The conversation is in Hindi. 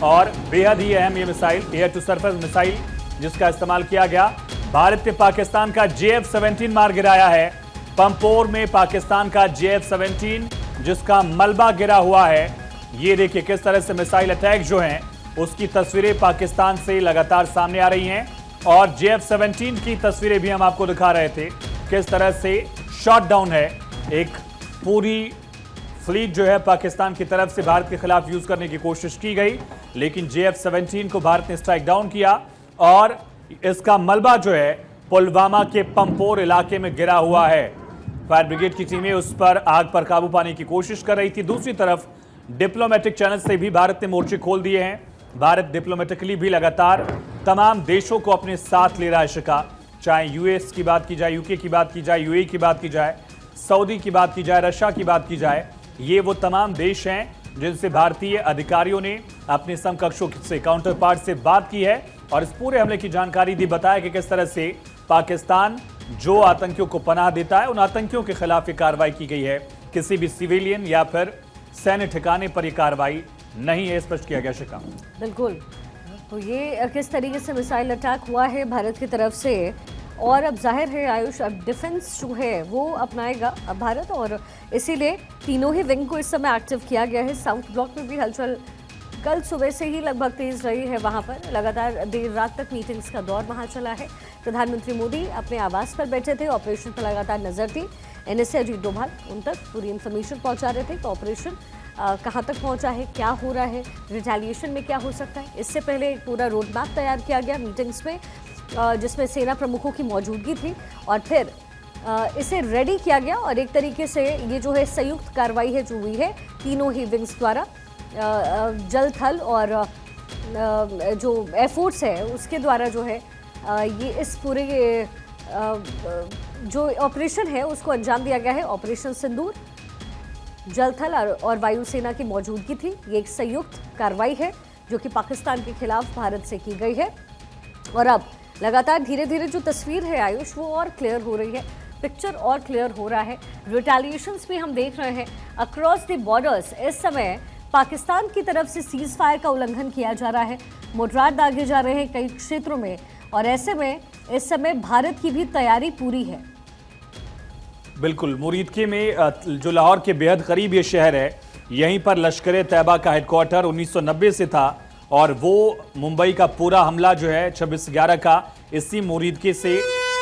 और बेहद ही अहम ये missile, air to surface missile जिसका इस्तेमाल किया गया। भारत ने पाकिस्तान का JF-17 मार गिराया है। पंपोर में पाकिस्तान का JF-17 जिसका मलबा गिरा हुआ है। ये देखिए किस तरह से मिसाइल अटैक जो हैं उसकी तस्वीरें पाकिस्तान से लगातार सामने आ रही हैं और JF-17 की तस्वीरें भी हम आपको दिखा रहे थे किस तरह से शॉट डाउन है। एक पूरी फ्लीट जो है पाकिस्तान की तरफ से भारत के खिलाफ यूज करने की कोशिश की गई, लेकिन JF-17 को भारत ने स्ट्राइक डाउन किया और इसका मलबा जो है पुलवामा के पंपोर इलाके में गिरा हुआ है। फायर ब्रिगेड की टीमें उस पर आग पर काबू पाने की कोशिश कर रही थी। दूसरी तरफ डिप्लोमेटिक चैनल से भी भारत ने मोर्चे खोल दिए हैं। भारत डिप्लोमेटिकली भी लगातार तमाम देशों को अपने साथ ले रहा है शिका, चाहे यूएस की बात की जाए, यूके की बात की जाए, यूएई की बात की जाए, सऊदी की बात की जाए, रशिया की बात की जाए। ये वो तमाम देश हैं जिनसे भारतीय अधिकारियों ने अपने समकक्षों से, काउंटर पार्ट से बात की है और इस पूरे हमले की जानकारी दी, बताया कि किस तरह से पाकिस्तान जो आतंकियों को पनाह देता है उन आतंकियों के खिलाफ ये कार्रवाई की गई है। किसी भी सिविलियन या फिर सैन्य ठिकाने पर यह कार्रवाई नहीं है, स्पष्ट किया गया शिका। बिल्कुल, तो ये किस तरीके से मिसाइल अटैक हुआ है भारत की तरफ से, और अब जाहिर है आयुष, अब डिफेंस जो है वो अपनाएगा अब भारत, और इसीलिए तीनों ही विंग को इस समय एक्टिव किया गया है। साउथ ब्लॉक में भी हलचल कल सुबह से ही लगभग तेज रही है। वहां पर लगातार देर रात तक मीटिंग्स का दौर वहां चला है। प्रधानमंत्री मोदी अपने आवास पर बैठे थे, ऑपरेशन पर लगातार नजर थी। NSA अजीत डोभाल उन तक पूरी इन्फॉर्मेशन पहुंचा रहे थे कि ऑपरेशन कहाँ तक पहुंचा है, क्या हो रहा है, रिटेलिएशन में क्या हो सकता है। इससे पहले एक पूरा रोड मैप तैयार किया गया मीटिंग्स में, जिसमें सेना प्रमुखों की मौजूदगी थी, और फिर इसे रेडी किया गया और एक तरीके से ये जो है संयुक्त कार्रवाई है जो हुई है तीनों ही विंग्स द्वारा, जल थल और जो एयरफोर्स है उसके द्वारा जो है ये इस पूरे जो ऑपरेशन है उसको अंजाम दिया गया है। ऑपरेशन सिंदूर जल थल और वायुसेना की मौजूदगी थी। ये एक संयुक्त कार्रवाई है जो कि पाकिस्तान के खिलाफ भारत से की गई है, और अब लगातार धीरे धीरे जो तस्वीर है आयुष वो और क्लियर हो रही है, पिक्चर और क्लियर हो रहा है। रिटेलिएशंस भी हम देख रहे हैं अक्रॉस द बॉर्डर्स। इस समय पाकिस्तान की तरफ से सीज फायर का उल्लंघन किया जा रहा है, मोर्टार दागे जा रहे हैं कई क्षेत्रों में, और ऐसे में इस समय भारत की भी तैयारी पूरी है। बिल्कुल, मुरीदके में जो लाहौर के बेहद करीब ये शहर है, यहीं पर लश्कर तैयबा का हेडक्वार्टर 1990 से था, और वो मुंबई का पूरा हमला जो है 26/11 का इसी मुरीदके से